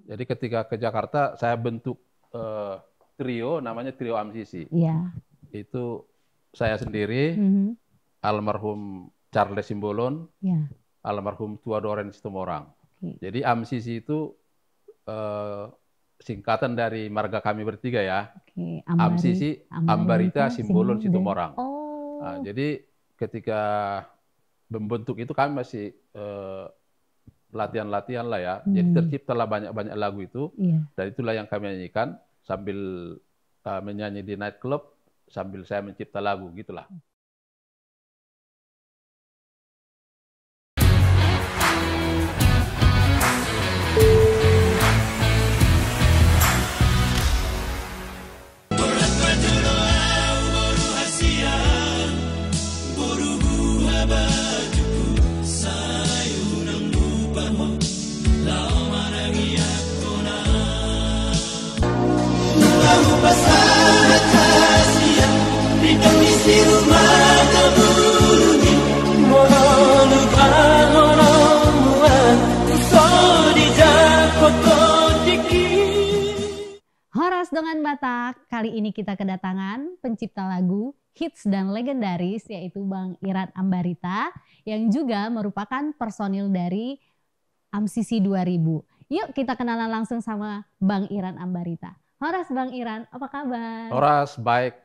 Jadi ketika ke Jakarta saya bentuk trio, namanya Trio AMSISI. Iya. Itu saya sendiri, almarhum Charles Simbolon, Iya. almarhum Tua Doren Situmorang. Oke. Jadi AMSISI itu singkatan dari marga kami bertiga ya. Oke. AMSISI, Ambarita, Simbolon, Situmorang. Oh. Nah, jadi ketika membentuk itu kami masih latihan-latihan lah ya. Jadi terciptalah banyak-banyak lagu itu. Iya. Dan itulah yang kami nyanyikan sambil menyanyi di nightclub sambil saya mencipta lagu gitulah. Horas Dongan Batak, kali ini kita kedatangan pencipta lagu hits dan legendaris yaitu Bang Iran Ambarita yang juga merupakan personil dari AMSISI 2000. Yuk kita kenalan langsung sama Bang Iran Ambarita. Horas Bang Iran, apa kabar? Horas, baik.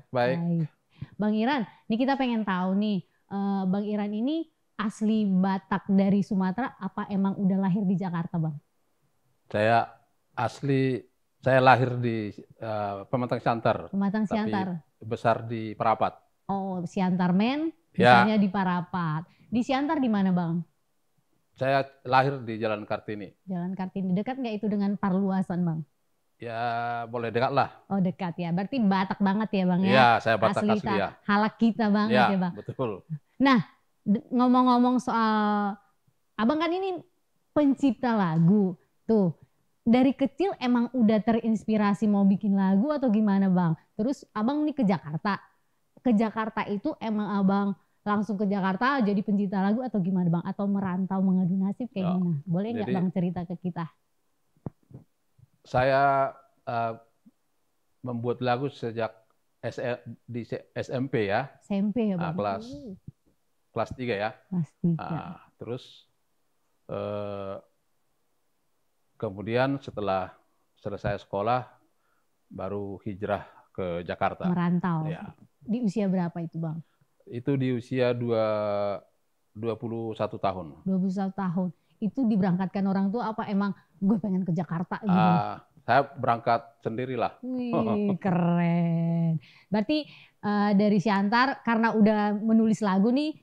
Bang Iran, ini kita pengen tahu nih, Bang Iran ini asli Batak dari Sumatera apa emang udah lahir di Jakarta, Bang? Saya lahir di Pematang Siantar. Pematang Siantar. Tapi besar di Parapat. Oh, Siantar men, Ya. besarnya di Parapat. Di Siantar di mana, Bang? Saya lahir di Jalan Kartini. Jalan Kartini, dekat nggak itu dengan Parluasan, Bang? Ya, boleh dekat lah. Oh, dekat ya. Berarti Batak banget ya, Bang ya? Iya, saya Batak asli ya. Halak kita banget ya, Bang. Betul. Nah, ngomong-ngomong soal Abang kan ini pencipta lagu. Tuh, dari kecil emang udah terinspirasi mau bikin lagu atau gimana, Bang? Terus Abang nih ke Jakarta. Ke Jakarta itu emang Abang langsung ke Jakarta jadi pencipta lagu atau gimana, Bang? Atau merantau mengadu nasib kayak gimana? Boleh nggak Bang cerita ke kita? Saya membuat lagu sejak di SMP ya. SMP ya, Bang? Kelas 3 ya. Kelas 3. Terus kemudian setelah selesai sekolah baru hijrah ke Jakarta. Merantau. Ya. Di usia berapa itu, Bang? Itu di usia 21 tahun. 21 tahun. Itu diberangkatkan orang tua apa emang gue pengen ke Jakarta gitu? Saya berangkat sendirilah. Wih, keren. Berarti dari Siantar karena udah menulis lagu nih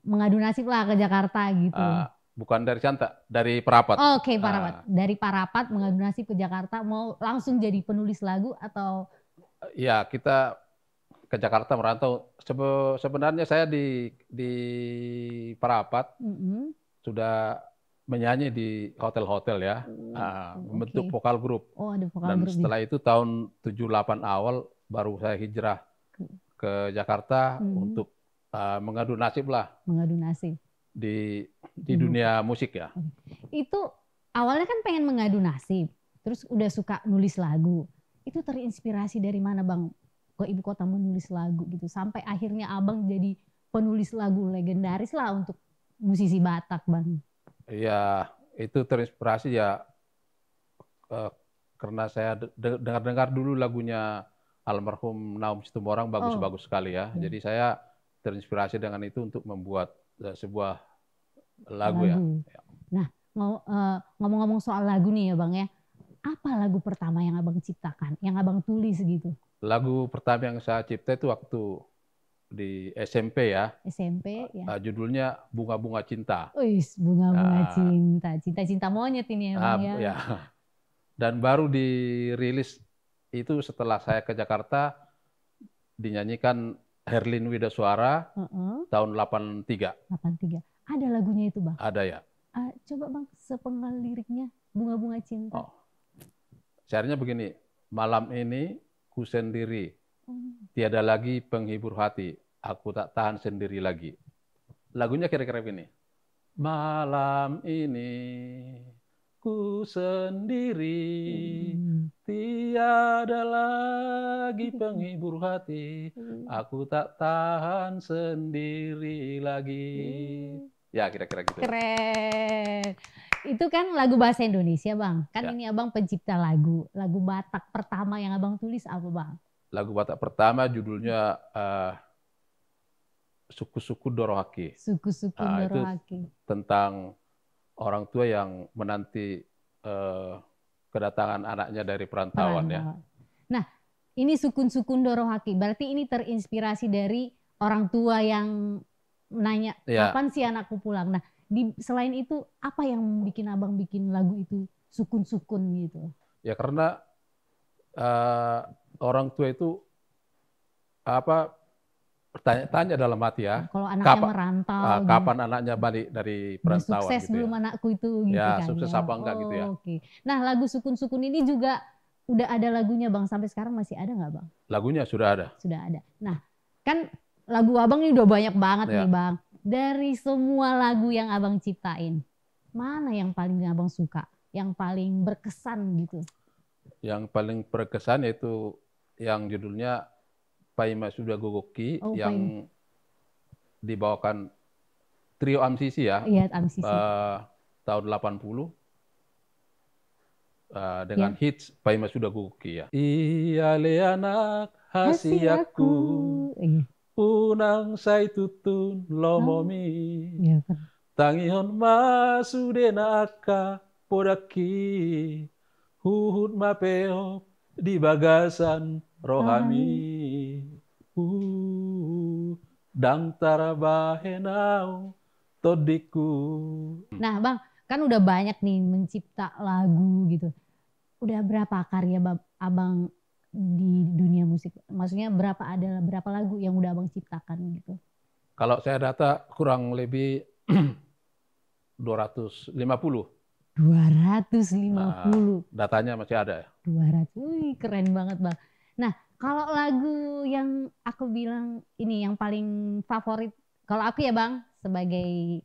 mengadu nasib lah ke Jakarta gitu. Bukan dari Siantar, dari Parapat. Oke, Parapat. Dari Parapat mengadu nasib ke Jakarta mau langsung jadi penulis lagu atau? Ya, kita ke Jakarta merantau. Sebenarnya saya di Parapat sudah menyanyi di hotel-hotel ya, membentuk vokal grup. Oh, ada vokal Dan grup. setelah itu tahun 78 awal baru saya hijrah ke Jakarta untuk mengadu nasib lah. Mengadu nasib. Di dunia musik ya. Itu awalnya kan pengen mengadu nasib, terus udah suka nulis lagu. Itu terinspirasi dari mana, Bang? Ke ibu kota menulis lagu gitu. Sampai akhirnya Abang jadi penulis lagu legendaris lah untuk musisi Batak, Bang. Iya, itu terinspirasi ya karena saya dengar dulu lagunya almarhum Naum Situmorang bagus-bagus sekali ya. Jadi saya terinspirasi dengan itu untuk membuat sebuah lagu. Ya. Nah, ngomong-ngomong soal lagu nih ya, Bang ya. Apa lagu pertama yang Abang ciptakan, yang Abang tulis gitu? Lagu pertama yang saya cipta itu waktu di SMP ya. SMP ya. Judulnya Bunga-Bunga Cinta. Wih, Bunga-Bunga Cinta. Cinta-cinta monyet ini ya, Bang ya. Ya. Dan baru dirilis itu setelah saya ke Jakarta, dinyanyikan Herlin Widasuara tahun 83. 83. Ada lagunya itu, Bang? Ada ya. Coba Bang, sepenggal liriknya Bunga-Bunga Cinta. Syairnya begini, malam ini ku sendiri, tiada lagi penghibur hati, aku tak tahan sendiri lagi. Lagunya kira-kira begini. Malam ini ku sendiri, tiada lagi penghibur hati, aku tak tahan sendiri lagi. Ya kira-kira gitu. Keren. Itu kan lagu bahasa Indonesia Bang. Kan Ya. ini Abang pencipta lagu. Lagu Batak pertama yang Abang tulis apa Bang? Lagu Batak pertama judulnya Suku-Suku Dorohaki. Suku-Suku Itu Dorohaki. tentang orang tua yang menanti kedatangan anaknya dari perantauan ya. Nah, ini Sukun-Sukun Dorohaki. Berarti ini terinspirasi dari orang tua yang nanya, kapan sih anakku pulang? Nah, selain itu apa yang bikin Abang bikin lagu itu sukun-sukun gitu? Ya karena orang tua itu bertanya-tanya dalam hati ya. Kalau anaknya merantau, kapan anaknya balik dari perantauan? Sukses gitu belum ya. anakku itu gitu ya, kan? Sukses apa enggak gitu ya? Oke. Nah, lagu Sukun-Sukun ini juga udah ada lagunya Bang, sampai sekarang masih ada nggak Bang? Lagunya sudah ada. Sudah ada. Nah, kan lagu Abang ini udah banyak banget nih Bang. Dari semua lagu yang Abang ciptain, mana yang paling Abang suka? Yang paling berkesan gitu? Yang paling berkesan yaitu yang judulnya Paima Sudah Gogoki, yang dibawakan trio Amsisi ya. Iya, Amsisi. Tahun 80. Dengan hits Paima Sudah Gogoki ya. Iya le anak hasiaku, unang say tutun lomomi, tangihon masudena aka podaki, huhut mapeo di bagasan rohami, dang tarabahenau todiku. Nah Bang, kan udah banyak nih mencipta lagu gitu. Udah berapa karya Abang di dunia musik? Maksudnya berapa lagu yang udah Abang ciptakan gitu? Kalau saya data kurang lebih 250. 250. Datanya masih ada ya. 200. Wih, keren banget Bang. Nah, kalau lagu yang aku bilang ini yang paling favorit, kalau aku ya Bang, sebagai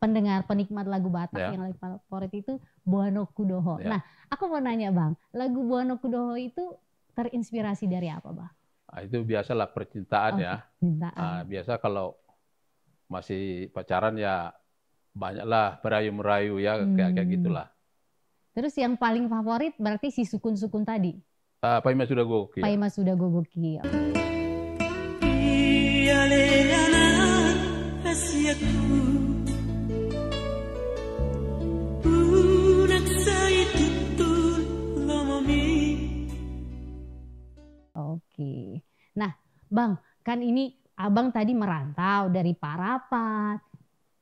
pendengar penikmat lagu Batak yang paling favorit itu Buana Kudoho. Nah, aku mau nanya Bang, lagu Buana Kudoho itu terinspirasi dari apa Bang? Itu biasalah percintaan ya. Biasa kalau masih pacaran ya banyaklah merayu-merayu ya, kayak gitulah. Terus yang paling favorit berarti si Sukun-Sukun tadi? Paima Sudah Gogoki. Paima Sudah Gogoki. Oke. Nah, Bang, kan ini Abang tadi merantau dari Parapat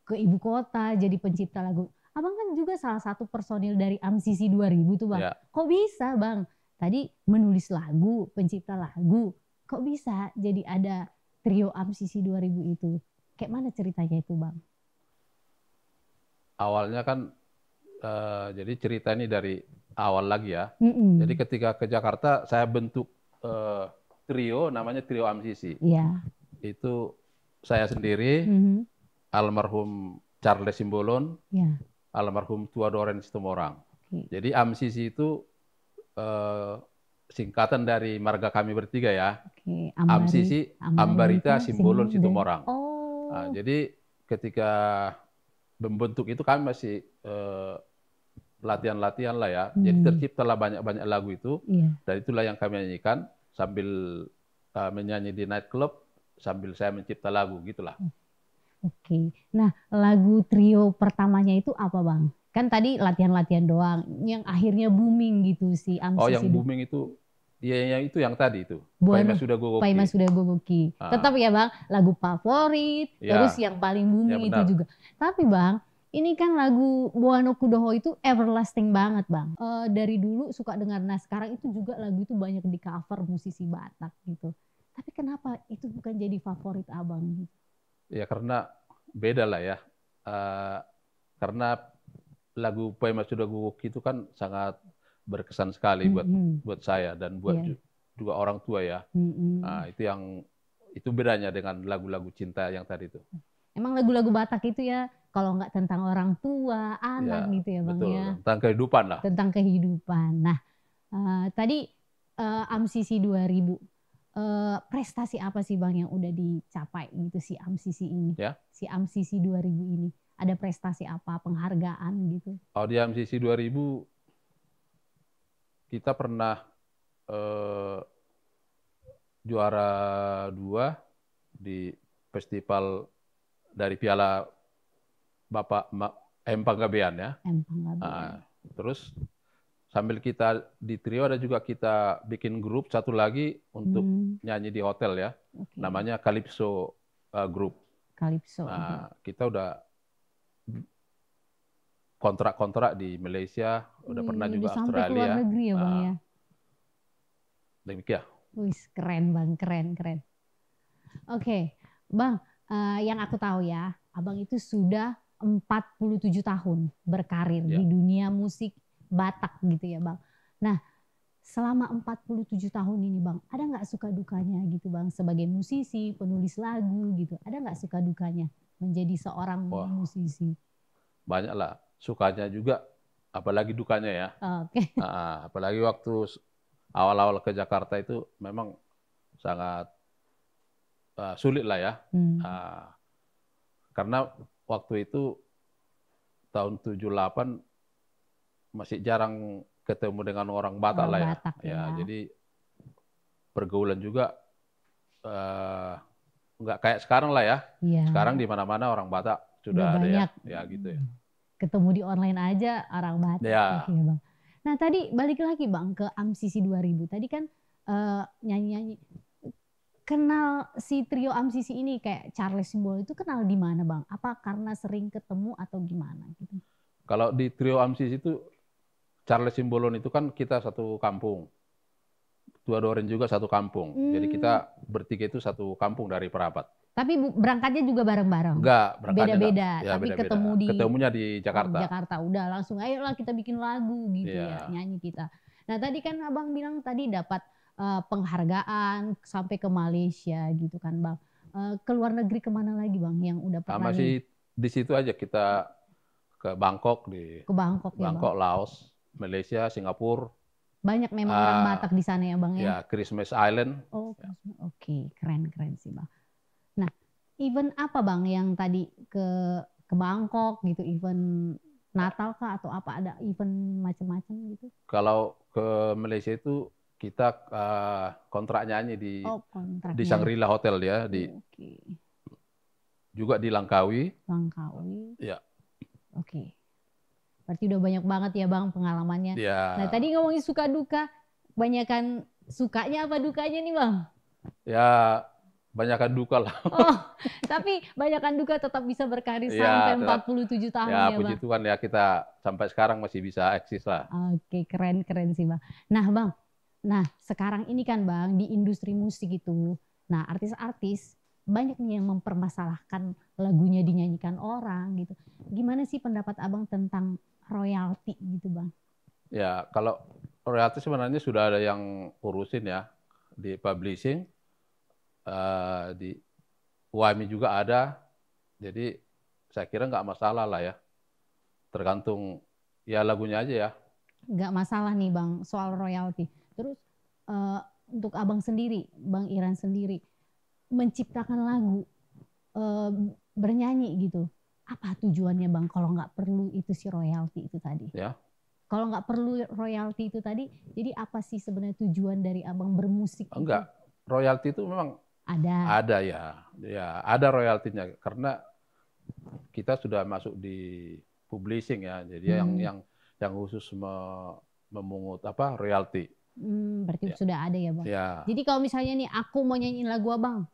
ke ibu kota jadi pencipta lagu. Abang kan juga salah satu personil dari Amsisi 2000 tuh Bang. Kok bisa Bang? Tadi menulis lagu, pencipta lagu. Kok bisa jadi ada trio Amsisi 2000 itu? Kayak mana ceritanya itu Bang? Awalnya kan, jadi cerita ini dari awal lagi ya. Jadi ketika ke Jakarta saya bentuk trio, namanya Trio Amsisi. Itu saya sendiri, almarhum Charles Simbolon, almarhum Tua Doren Situmorang. Jadi Amsisi itu singkatan dari marga kami bertiga ya. Amsisi, Ambarita, Simbolon, Situmorang. Nah, jadi ketika membentuk itu kami masih latihan-latihan lah ya. Jadi terciptalah banyak-banyak lagu itu. Dan itulah yang kami nyanyikan sambil menyanyi di nightclub, sambil saya mencipta lagu gitulah. Oke. Nah, lagu trio pertamanya itu apa Bang? Kan tadi latihan-latihan doang, yang akhirnya booming gitu si Amsisi. Oh, yang booming itu, ya itu yang tadi itu. Paima Sudah Gogoki. Paima Sudah Gogoki. Tetap ya Bang, lagu favorit, terus yang paling booming itu juga. Tapi Bang, ini kan lagu Buana Kudoho itu everlasting banget Bang. Dari dulu suka dengar, nah sekarang itu juga lagu itu banyak di cover musisi Batak gitu. Tapi kenapa itu bukan jadi favorit Abang gitu? Ya karena beda lah ya. Karena lagu Paima Sudah Gogoki itu kan sangat berkesan sekali buat saya dan buat juga orang tua ya. Nah, itu bedanya dengan lagu-lagu cinta yang tadi itu. Emang lagu-lagu Batak itu ya, kalau nggak tentang orang tua, anak gitu ya Bang betul, ya. Tentang kehidupan lah. Tentang kehidupan. Nah, tadi AMSISI 2000, prestasi apa sih Bang yang udah dicapai gitu si AMSISI ini? Ya. Si AMSISI 2000 ini. Ada prestasi apa, penghargaan gitu? Kalau di AMSISI 2000 kita pernah juara 2 di festival dari Piala Bapak M. Panggabean ya. M. Panggabean. Terus sambil kita di trio ada juga kita bikin grup satu lagi untuk nyanyi di hotel ya. Namanya Calypso Group. Calypso. Kita udah kontrak-kontrak di Malaysia, udah pernah juga sampai Australia. Sampai keluar negeri ya Bang ya. Demikian. Wih, keren Bang, keren. Oke, Bang, yang aku tahu ya, Abang itu sudah 47 tahun berkarir di dunia musik Batak gitu ya Bang. Nah, selama 47 tahun ini Bang, ada nggak suka dukanya gitu Bang sebagai musisi, penulis lagu gitu? Ada nggak suka dukanya menjadi seorang musisi? Banyak lah, sukanya juga, apalagi dukanya ya. Oke. Apalagi waktu awal-awal ke Jakarta itu memang sangat sulit lah ya. Karena waktu itu tahun 78 masih jarang ketemu dengan orang Batak lah ya. Batak, ya. Jadi pergaulan juga nggak kayak sekarang lah ya. Sekarang di mana-mana orang Batak sudah ada banyak. Ya gitu ya. Ketemu di online aja orang Batak. Ya, Bang. Nah tadi balik lagi Bang ke AMSISI 2000. Tadi kan nyanyi-nyanyi. Kenal si trio AMSISI ini kayak Charles Simbolo itu kenal di mana Bang? Apa karena sering ketemu atau gimana gitu? Kalau di trio AMSISI itu Charles Simbolon itu kan kita satu kampung. Tua Doren juga satu kampung. Jadi kita bertiga itu satu kampung dari Perapat. Tapi berangkatnya juga bareng-bareng? Enggak, berangkatnya beda-beda. Ya, tapi beda-beda. ketemunya di Jakarta. Jakarta. Udah langsung ayolah kita bikin lagu gitu ya, nyanyi kita. Nah tadi kan Abang bilang tadi dapat penghargaan sampai ke Malaysia gitu kan Bang. Ke luar negeri kemana lagi Bang yang udah pernah? Masih di situ aja kita ke Bangkok, ke Bangkok, Bangkok ya, Laos, Malaysia, Singapura. Banyak memang orang Batak di sana ya Bang ya? Ya, Christmas Island. Oh, oke, keren sih Bang. Nah, event apa Bang yang tadi ke Bangkok gitu, event Natal kah atau apa, ada event macam-macam gitu? Kalau ke Malaysia itu kita kontrak nyanyi di Shangri-La Hotel ya, juga di Langkawi. Ya. Oke. Berarti udah banyak banget ya Bang pengalamannya. Ya. Nah tadi ngomongin suka duka, banyakan sukanya apa dukanya nih Bang? Ya banyakan duka lah. Tapi banyakan duka tetap bisa berkarir sampai 47 tahun ya Bang. Puji Tuhan ya kita sampai sekarang masih bisa eksis lah. Oke, keren sih Bang. Nah Bang, sekarang ini kan Bang di industri musik itu, nah artis-artis banyak nih yang mempermasalahkan lagunya dinyanyikan orang gitu. Gimana sih pendapat Abang tentang royalti gitu Bang? Ya kalau royalti sebenarnya sudah ada yang urusin ya, di publishing, di UAMI juga ada, jadi saya kira nggak masalah lah ya, tergantung ya lagunya aja ya. Nggak masalah nih Bang soal royalti. Terus untuk Abang sendiri, Bang Iran sendiri, menciptakan lagu, bernyanyi gitu, apa tujuannya Bang kalau nggak perlu itu si royalti itu tadi? Ya. Kalau nggak perlu royalti itu tadi, jadi apa sih sebenarnya tujuan dari Abang bermusik? Enggak, royalti itu memang ada ya, ada royaltinya karena kita sudah masuk di publishing ya, jadi yang khusus memungut royalti. Berarti sudah ada ya Bang. Ya. Jadi kalau misalnya nih aku mau nyanyiin lagu Abang,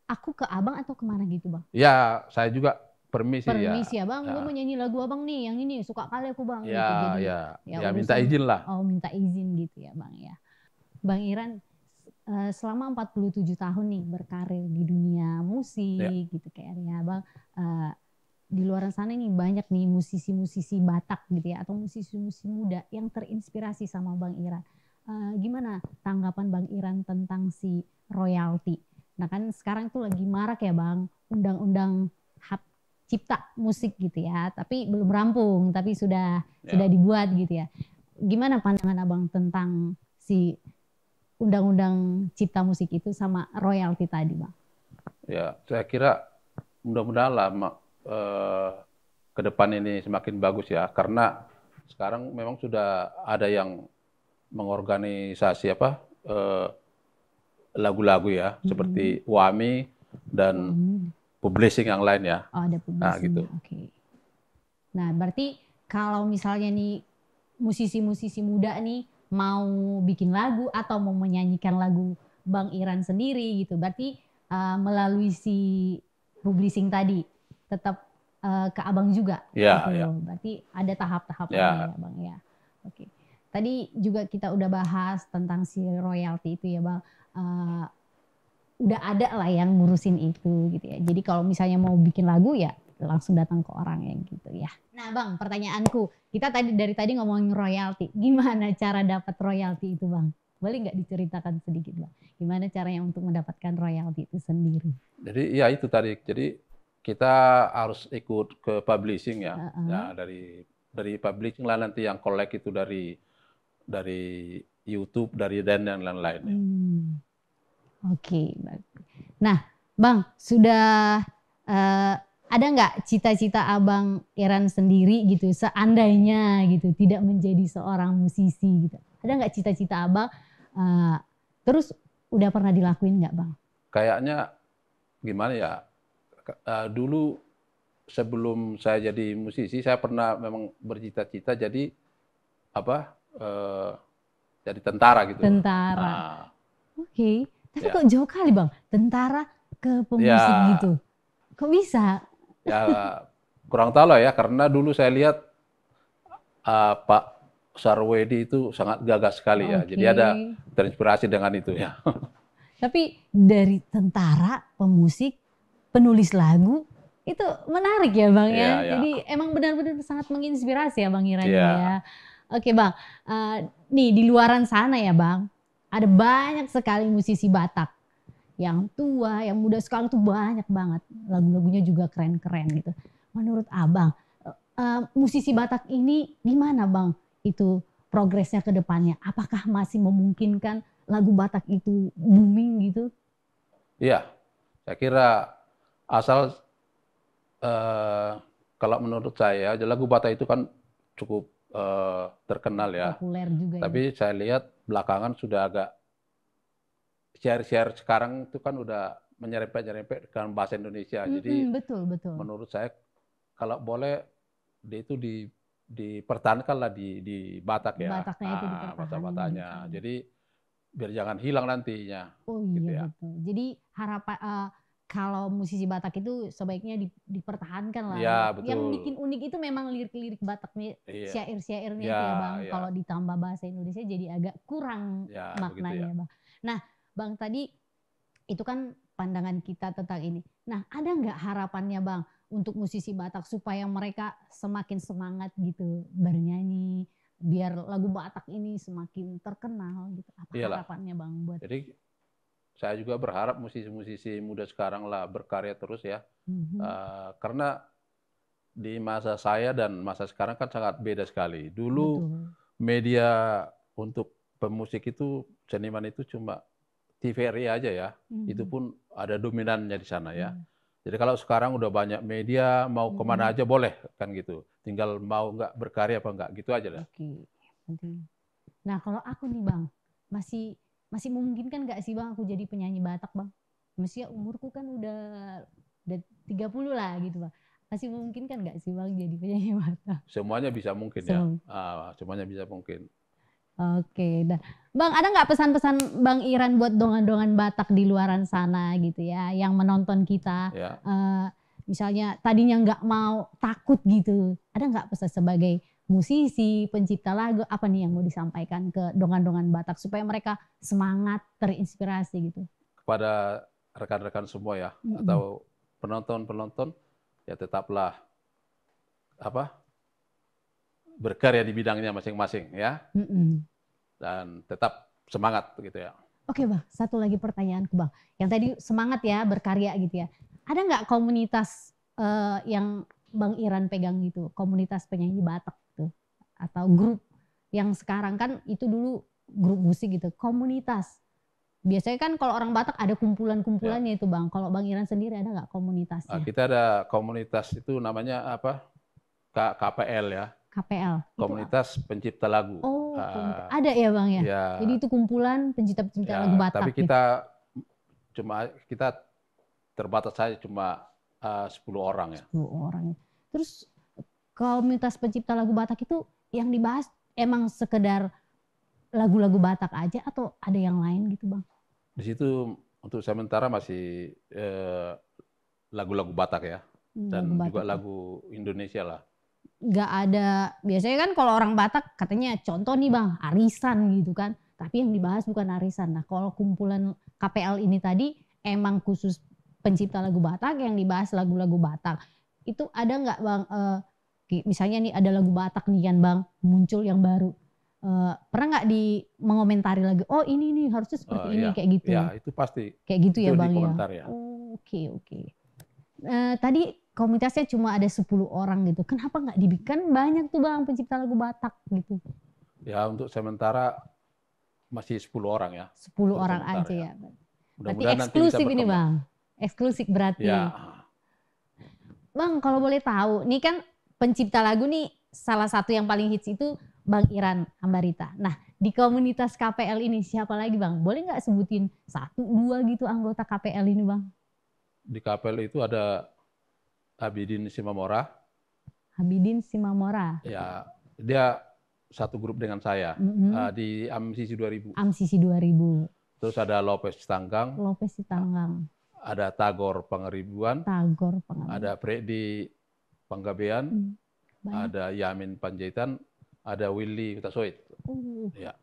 aku ke Abang atau kemana gitu Bang? Ya, saya juga permisi ya Bang, gue mau nyanyi lagu Abang nih, yang ini suka kali aku Bang. Ya, gitu. Jadi, ya minta izin lah. Oh minta izin gitu ya Bang ya. Bang Iran selama 47 tahun nih berkarir di dunia musik gitu kayak ya Bang. Di luar sana nih banyak nih musisi-musisi Batak gitu ya, atau musisi-musisi muda yang terinspirasi sama Bang Iran. Gimana tanggapan Bang Iran tentang si royalti? Nah kan sekarang itu lagi marak ya Bang, undang-undang hak cipta musik gitu ya, tapi belum rampung, tapi sudah dibuat gitu ya. Gimana pandangan Abang tentang si undang-undang cipta musik itu sama royalti tadi, Bang? Ya, saya kira mudah-mudahan lah ke depan ini semakin bagus ya, karena sekarang memang sudah ada yang mengorganisasi lagu-lagu ya, seperti WAMI dan publishing yang lain ya. Oh, ada publishing. Nah, gitu. Oke. Nah, berarti kalau misalnya nih musisi-musisi muda nih mau bikin lagu atau mau menyanyikan lagu Bang Iran sendiri gitu, berarti melalui si publishing tadi tetap ke Abang juga. Ya, gitu. ya. Berarti ada tahap-tahapnya ya, Bang ya. Oke. Tadi juga kita udah bahas tentang si royalti itu ya Bang. Udah ada lah yang ngurusin itu gitu ya. Jadi kalau misalnya mau bikin lagu ya langsung datang ke orang yang gitu ya. Nah Bang, pertanyaanku, kita dari tadi ngomongin royalti. Gimana cara dapat royalti itu Bang? Boleh nggak diceritakan sedikit Bang? Gimana caranya untuk mendapatkan royalti itu sendiri? Jadi ya itu tadi. Jadi kita harus ikut ke publishing ya. Ya dari publishing lah nanti yang collect itu dari YouTube, dari dan lain-lain. Oke. Nah, Bang, sudah ada nggak cita-cita Abang Iran sendiri gitu, seandainya gitu tidak menjadi seorang musisi gitu? Ada nggak cita-cita Abang? Terus udah pernah dilakuin nggak Bang? Kayaknya gimana ya? Dulu sebelum saya jadi musisi, saya pernah memang bercita-cita jadi jadi tentara gitu. Tentara. Oke. Tapi kok jauh kali Bang, tentara ke pemusik gitu. Kok bisa? Ya kurang tahu lah ya, karena dulu saya lihat Pak Sarwedi itu sangat gagah sekali ya. Jadi ada terinspirasi dengan itu ya. Tapi dari tentara, pemusik, penulis lagu, itu menarik ya Bang ya. Jadi emang benar-benar sangat menginspirasi ya Bang Iran ya. Oke Bang, nih di luaran sana ya Bang, ada banyak sekali musisi Batak. Yang tua, yang muda sekarang tuh banyak banget. Lagu-lagunya juga keren-keren gitu. Menurut Abang, musisi Batak ini gimana Bang itu progresnya ke depannya? Apakah masih memungkinkan lagu Batak itu booming gitu? Iya, saya kira asal kalau menurut saya lagu Batak itu kan cukup terkenal ya. Populer juga. Tapi saya lihat belakangan sudah agak share sekarang itu kan udah menyerempet dengan bahasa Indonesia. Jadi betul. menurut saya kalau boleh dia itu dipertahankanlah di Batak ya. Bataknya itu dipertahankan. Bahasa Bataknya. Jadi biar jangan hilang nantinya. Oh iya gitu ya. Betul. Jadi harapan kalau musisi Batak itu sebaiknya dipertahankan lah. Ya, betul. Yang bikin unik itu memang lirik-lirik Bataknya, syair-syairnya itu ya Bang. Kalau ditambah bahasa Indonesia jadi agak kurang maknanya Bang. Nah Bang tadi itu kan pandangan kita tentang ini. Nah ada nggak harapannya Bang untuk musisi Batak supaya mereka semakin semangat gitu bernyanyi, biar lagu Batak ini semakin terkenal gitu? Apa harapannya Bang buat? Jadi saya juga berharap musisi-musisi muda sekarang lah berkarya terus ya. Karena di masa saya dan masa sekarang kan sangat beda sekali. Dulu media untuk pemusik itu, seniman itu cuma TVRI aja ya. Itu pun ada dominannya di sana ya. Jadi kalau sekarang udah banyak media, mau kemana aja boleh kan gitu. Tinggal mau nggak berkarya apa nggak, gitu aja lah. Nah kalau aku nih Bang, masih memungkinkan nggak sih Bang aku jadi penyanyi Batak Bang? Mestinya umurku kan udah 30 lah gitu Bang. Masih memungkinkan nggak sih Bang jadi penyanyi Batak? Semuanya bisa mungkin ya. Semuanya bisa mungkin. Oke, Bang ada nggak pesan-pesan Bang Iran buat dongan-dongan Batak di luaran sana gitu ya, yang menonton kita, misalnya tadinya nggak mau, takut gitu, ada nggak pesan sebagai musisi, pencipta lagu, apa nih yang mau disampaikan ke dongan-dongan Batak supaya mereka semangat, terinspirasi gitu? Kepada rekan-rekan semua ya, atau penonton-penonton, ya tetaplah berkarya di bidangnya masing-masing ya, dan tetap semangat gitu ya. Oke Bang, satu lagi pertanyaanku Bang, yang tadi semangat ya berkarya gitu ya, ada nggak komunitas yang Bang Iran pegang gitu, komunitas penyanyi Batak tuh, atau grup yang sekarang kan itu dulu grup musik gitu, komunitas. Biasanya kan kalau orang Batak ada kumpulan-kumpulannya itu Bang. Kalau Bang Iran sendiri ada nggak komunitasnya? Kita ada komunitas itu namanya apa? KPL ya. KPL. Komunitas Pencipta Lagu. Oh, ada ya Bang ya? Ya. Jadi itu kumpulan pencipta-pencipta lagu Batak. Tapi kita kita terbatas saja cuma 10 orang ya. 10 orang. Terus komunitas pencipta lagu Batak itu yang dibahas emang sekedar lagu-lagu Batak aja atau ada yang lain gitu Bang? Di situ untuk sementara masih lagu-lagu Batak ya. Dan lagu juga Batak. Lagu Indonesia lah. Nggak ada, biasanya kan kalau orang Batak katanya contoh nih Bang, arisan gitu kan. Tapi yang dibahas bukan arisan. Nah kalau kumpulan KPL ini tadi emang khusus pencipta lagu Batak yang dibahas lagu-lagu Batak. Itu ada nggak Bang, misalnya nih ada lagu Batak nih kan Bang, muncul yang baru. Pernah nggak mengomentari lagi, oh ini nih harusnya seperti ini kayak gitu? Ya itu pasti. Kayak gitu ya Bang ya? Oke. Tadi komunitasnya cuma ada 10 orang gitu. Kenapa nggak dibikin banyak tuh Bang pencipta lagu Batak gitu? Ya untuk sementara masih 10 orang ya. 10 orang aja ya. Berarti eksklusif ini Bang. Eksklusif berarti. Ya. Bang kalau boleh tahu, nih kan pencipta lagu nih salah satu yang paling hits itu Bang Iran Ambarita. Nah di komunitas KPL ini siapa lagi Bang? Boleh nggak sebutin 1, 2 gitu anggota KPL ini Bang? Di KPL itu ada Abidin Simamora. Abidin Simamora. Ya, dia satu grup dengan saya di AMSISI 2000. AMSISI 2000. Terus ada Lopez Tanggang. Lopez Tanggang. Ada Tagor Pangeribuan. Tagor Pangeribuan. Ada Freddy Panggabean. Ada Yamin Panjaitan. Ada Willy Utasoid. Ya.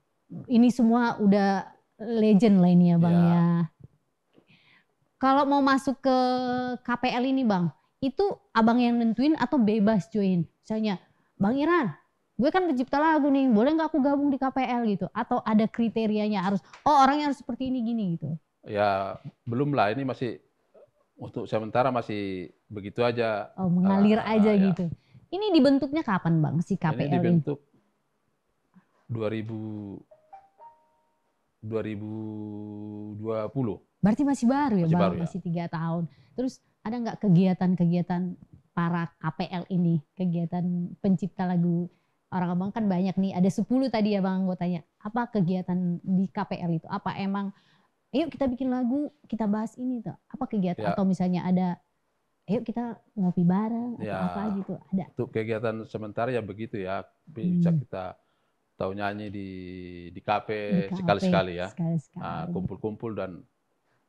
Ini semua udah legend lah ini ya Bang ya. Kalau mau masuk ke KPL ini Bang, itu abang yang nentuin atau bebas join? Misalnya, Bang Iran, gue kan pencipta lagu nih, boleh nggak aku gabung di KPL gitu? Atau ada kriterianya harus, oh orangnya harus seperti ini gini gitu? Ya belum lah, ini masih untuk sementara masih begitu aja. Oh mengalir aja gitu. Ini dibentuknya kapan Bang si KPL ini? Ini dibentuk 2020. Berarti masih baru ya Bang, baru, masih 3 tahun. Terus ada nggak kegiatan-kegiatan para KPL ini, kegiatan pencipta lagu? Orang abang kan banyak nih, ada 10 tadi ya Bang, gue tanya. Apa kegiatan di KPL itu? Apa emang, ayo kita bikin lagu, kita bahas ini tuh. Apa kegiatan? Atau misalnya ada, ayo kita ngopi bareng atau apa gitu? Ada. Untuk kegiatan sementara ya begitu ya, bisa kita tahu nyanyi di kafe sekali-sekali ya. Sekali-sekali. Kumpul-kumpul dan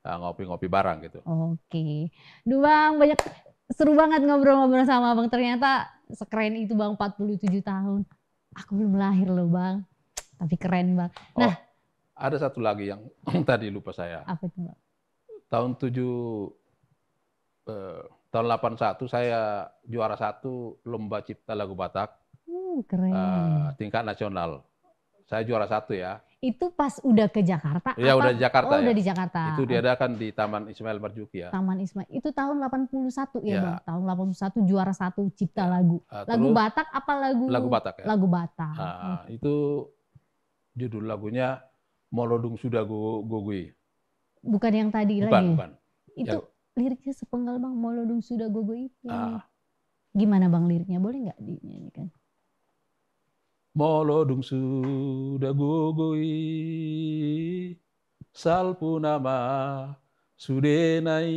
ngopi-ngopi bareng gitu. Oke. Duh Bang, banyak seru banget ngobrol-ngobrol sama Bang. Ternyata sekeren itu Bang, 47 tahun. Aku belum lahir loh Bang. Tapi keren Bang. Nah, ada satu lagi yang tadi lupa saya. Apa itu Bang? Tahun 81 saya juara 1 lomba cipta lagu Batak. Keren. Tingkat nasional. Saya juara 1 ya. Itu pas udah ke Jakarta? Iya udah di Jakarta. Udah di Jakarta. Itu diadakan di Taman Ismail Marzuki ya. Taman Ismail. Itu tahun 81 ya Bang? Tahun 81 juara 1 cipta lagu. Lagu Batak apa lagu? Lagu Batak ya. Lagu Batak. Itu judul lagunya Molodung Sudah Gogoi. Bukan yang tadi lagi? Bukan. Itu liriknya sepenggal Bang, Molodung Sudah Gogoi itu. Gimana Bang liriknya? Boleh nggak dinyanyikan? Molodung sudah gogoi, salpunama sudenai,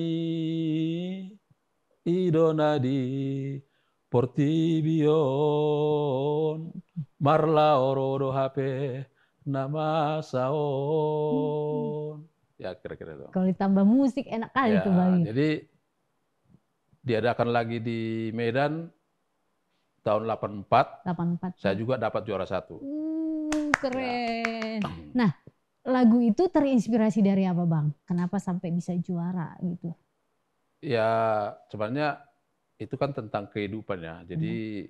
idonadi portibion, marla orodo hape nama saon. Ya kira-kira itu. Kalau ditambah musik enak kali tuh Bang. Jadi diadakan lagi di Medan. Tahun 84, saya juga dapat juara 1. Keren. Nah, lagu itu terinspirasi dari apa Bang? Kenapa sampai bisa juara gitu? Ya, sebenarnya itu kan tentang kehidupan ya. Jadi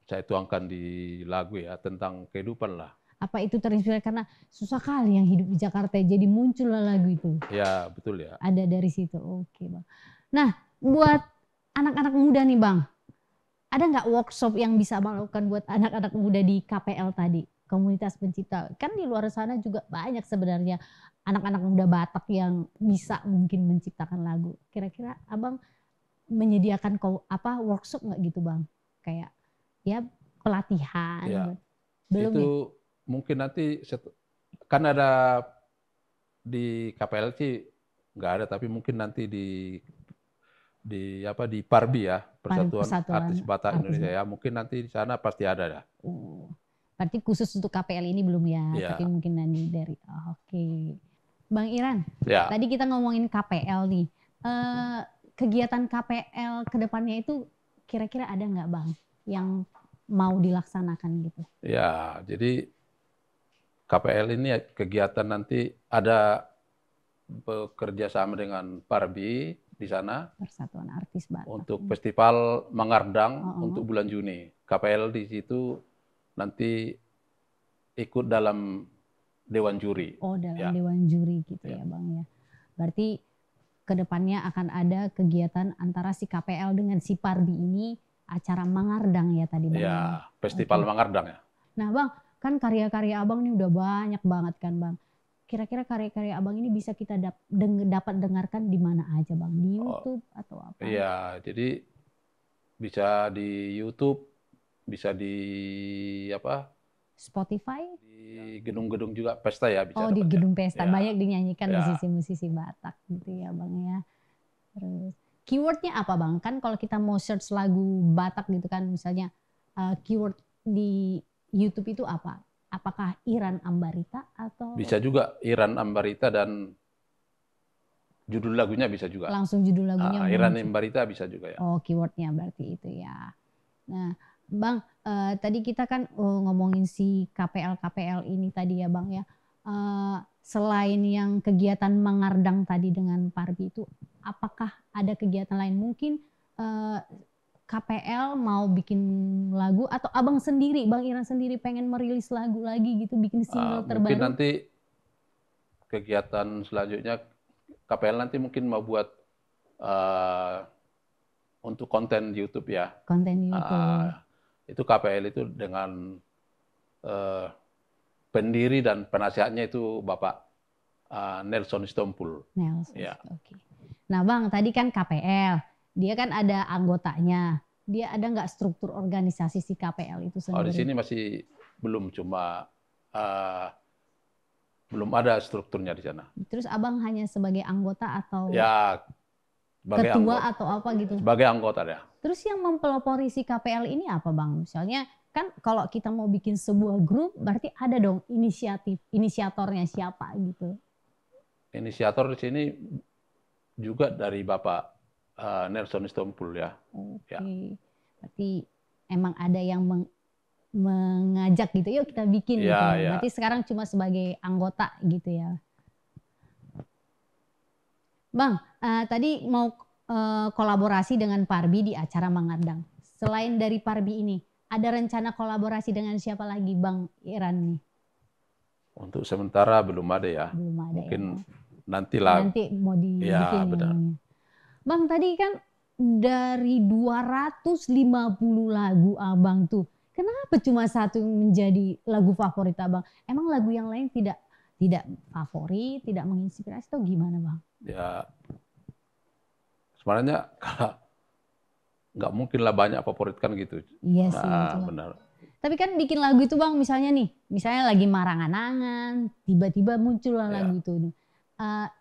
saya tuangkan di lagu ya, tentang kehidupan lah. Apa itu terinspirasi karena susah kali yang hidup di Jakarta, jadi muncul lah lagu itu? Ya, betul ya. Ada dari situ, oke Bang. Nah, buat anak-anak muda nih Bang, ada nggak workshop yang bisa Abang lakukan buat anak-anak muda di KPL tadi, komunitas pencipta? Kan di luar sana juga banyak sebenarnya anak-anak muda Batak yang bisa mungkin menciptakan lagu. Kira-kira Abang menyediakan workshop nggak gitu Bang? Kayak ya pelatihan. Ya, belum itu ya? mungkin nanti kan ada di KPL sih nggak ada, tapi mungkin nanti di Parbi ya, Persatuan Artis Batak Indonesia ya, mungkin nanti di sana pasti ada ya. Berarti khusus untuk KPL ini belum ya, tapi mungkin nanti dari oke. Bang Iran, tadi kita ngomongin KPL nih. Kegiatan KPL ke depannya itu kira-kira ada nggak Bang yang mau dilaksanakan gitu? Ya, jadi KPL ini kegiatan nanti ada bekerja sama dengan Parbi di sana. Persatuan Artis Batak. Untuk festival Mangardang untuk bulan Juni. KPL di situ nanti ikut dalam dewan juri. Oh, dalam dewan juri gitu ya Bang ya. Berarti kedepannya akan ada kegiatan antara si KPL dengan si Parbi ini, acara Mangardang ya tadi Bang. Ya, festival Mangardang ya. Nah Bang, kan karya-karya Abang ini udah banyak banget kan Bang. Kira-kira karya-karya Abang ini bisa kita dapat dengarkan di mana aja Bang? Di YouTube atau apa? Iya, jadi bisa di YouTube, bisa di Spotify? Di gedung-gedung juga pesta ya. Bisa di gedung pesta. Ya. Banyak dinyanyikan musisi-musisi Batak gitu ya Bang ya. Terus keywordnya apa Bang? Kan kalau kita mau search lagu Batak gitu kan, misalnya keyword di YouTube itu apa? Apakah Iran Ambarita atau? Bisa juga Iran Ambarita dan judul lagunya bisa juga. Langsung judul lagunya. Iran Ambarita bisa juga ya. Oh, keywordnya berarti itu ya. Nah, Bang, tadi kita kan ngomongin si KPL ini tadi ya Bang ya. Selain yang kegiatan Mangardang tadi dengan Parbi itu, apakah ada kegiatan lain? Mungkin KPL mau bikin lagu atau Abang sendiri, Bang Iran sendiri pengen merilis lagu lagi gitu, bikin single terbaru? Mungkin nanti kegiatan selanjutnya KPL nanti mungkin mau buat untuk konten YouTube ya. Konten YouTube. Itu KPL itu dengan pendiri dan penasihatnya itu Bapak Nelson Stompul. Nelson, ya. Oke. Nah Bang, tadi kan KPL, dia kan ada anggotanya. Dia ada nggak struktur organisasi si KPL itu sendiri? Oh, di sini masih belum, cuma belum ada strukturnya di sana. Terus Abang hanya sebagai anggota atau? Ya, sebagai ketua anggota, atau apa gitu? Sebagai anggota ya. Terus yang mempelopori si KPL ini apa Bang? Misalnya kan kalau kita mau bikin sebuah grup berarti ada dong inisiatornya siapa gitu. Inisiator di sini juga dari Bapak Nelson Stompul ya. Oke. Berarti emang ada yang mengajak gitu, yuk kita bikin gitu. Berarti sekarang cuma sebagai anggota gitu ya. Bang, tadi mau kolaborasi dengan Parbi di acara Mangardang. Selain dari Parbi ini, ada rencana kolaborasi dengan siapa lagi Bang Iran nih? Untuk sementara belum ada ya. Belum ada. Mungkin nantilah. Nanti mau dibikin ya, benar. Bang, tadi kan dari 250 lagu Abang tuh, kenapa cuma satu yang menjadi lagu favorit Abang? Emang lagu yang lain tidak favorit, tidak menginspirasi atau gimana Bang? Ya, sebenarnya nggak mungkin lah banyak favorit kan gitu. Iya sih. Benar. Tapi kan bikin lagu itu Bang, misalnya lagi marang-anangan, tiba-tiba muncul lagu itu.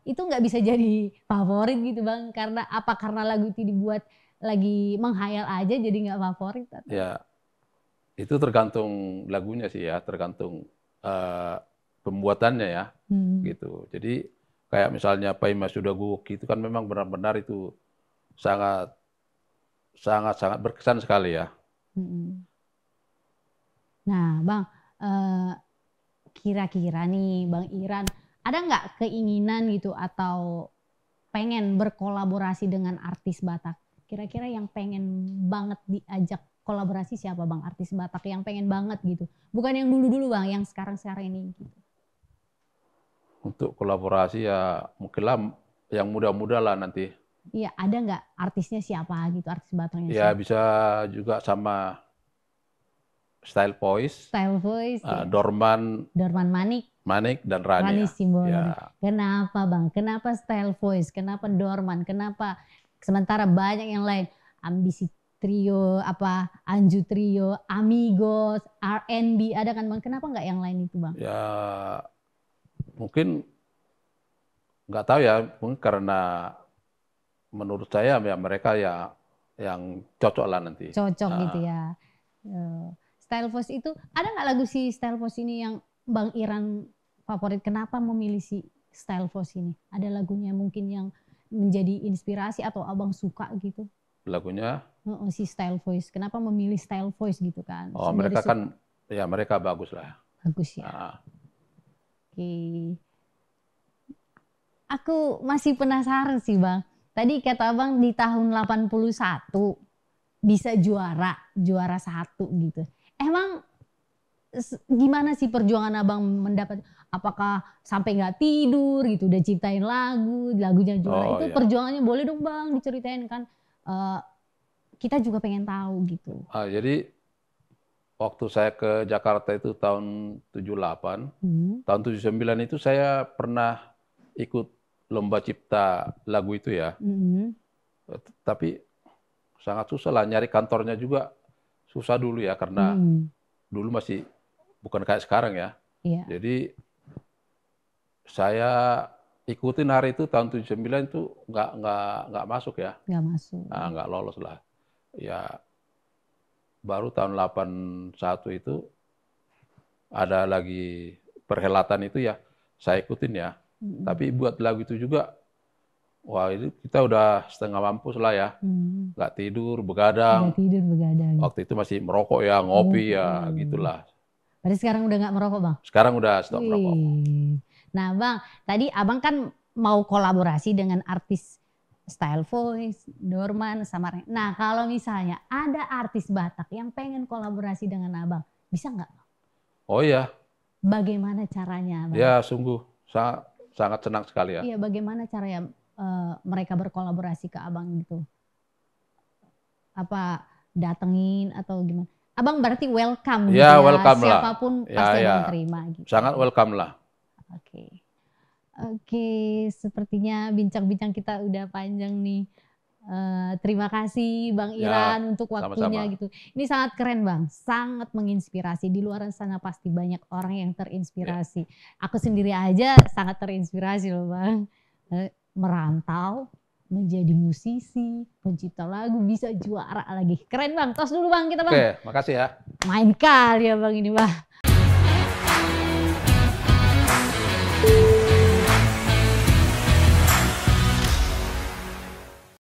Itu nggak bisa jadi favorit gitu Bang, karena lagu itu dibuat lagi menghayal aja jadi nggak favorit? Atau? Ya, itu tergantung lagunya sih ya, tergantung pembuatannya ya, gitu. Jadi kayak misalnya Paima Sudaguk itu kan memang benar-benar itu sangat berkesan sekali ya. Nah Bang, kira-kira nih Bang Iran, ada nggak keinginan gitu atau pengen berkolaborasi dengan artis Batak? Kira-kira yang pengen banget diajak kolaborasi siapa Bang, artis Batak yang pengen banget gitu? Bukan yang dulu-dulu Bang, yang sekarang-sekarang ini gitu. Untuk kolaborasi ya mungkinlah yang muda-muda lah nanti. Iya, ada nggak artisnya siapa gitu, artis Bataknya Ya siapa? bisa juga sama Style Voice, Style Voice ya. Dorman Manik. Manik dan Rani Rani ya. Simbolon. Ya. Kenapa Bang? Kenapa Style Voice? Kenapa Dorman? Kenapa sementara banyak yang lain? Ambisi Trio, apa Anju Trio, Amigos, R&B ada kan Bang? Kenapa nggak yang lain itu Bang? Ya mungkin nggak tahu ya, mungkin karena menurut saya ya mereka ya yang cocok lah nanti. Cocok gitu ya. Style Voice itu ada nggak lagu si Style Voice ini yang Bang Iran favorit? Kenapa memilih si Style Voice ini? Ada lagunya mungkin yang menjadi inspirasi atau abang suka gitu? Lagunya? Si Style Voice. Kenapa memilih Style Voice gitu kan? Oh mereka kan, ya mereka bagus lah. Bagus ya. Oke. Aku masih penasaran sih Bang. Tadi kata Abang di tahun 81 bisa juara 1 gitu. Emang gimana sih perjuangan Abang mendapat, apakah sampai nggak tidur gitu udah ciptain lagunya juara, itu perjuangannya boleh dong Bang diceritain kan, kita juga pengen tahu gitu. Jadi waktu saya ke Jakarta itu tahun 78, tahun 79 itu saya pernah ikut lomba cipta lagu itu ya. Tapi sangat susah lah, nyari kantornya juga susah dulu ya, karena dulu masih bukan kayak sekarang ya. Jadi saya ikutin hari itu tahun 79 itu nggak masuk ya. Nggak masuk. Nggak lolos lah. Ya baru tahun 81 itu ada lagi perhelatan itu ya, saya ikutin ya. Tapi buat lagu itu juga, wah itu kita udah setengah mampus lah ya. Nggak tidur, begadang. Waktu itu masih merokok ya, ngopi ya, gitulah. Berarti sekarang udah nggak merokok Bang? Sekarang udah stop merokok. Nah Bang, tadi Abang kan mau kolaborasi dengan artis Style Voice, Dorman, sama Rani. Nah kalau misalnya ada artis Batak yang pengen kolaborasi dengan Abang, bisa nggak? Oh iya. Bagaimana caranya Bang? Ya sungguh, sangat senang sekali ya. Iya, bagaimana caranya mereka berkolaborasi ke Abang gitu? Apa datengin atau gimana? Abang berarti welcome gitu ya, welcome siapapun lah. pasti Abang terima gitu. Sangat welcome lah. Oke, sepertinya bincang-bincang kita udah panjang nih. Terima kasih Bang Iran untuk waktunya sama-sama. Gitu. Ini sangat keren Bang, sangat menginspirasi. Di luar sana pasti banyak orang yang terinspirasi. Aku sendiri aja sangat terinspirasi loh Bang. Merantau, menjadi musisi, pencipta lagu, bisa juara lagi. Keren Bang, tos dulu Bang kita Bang. Oke, makasih ya. Main kali ya Bang ini Bang.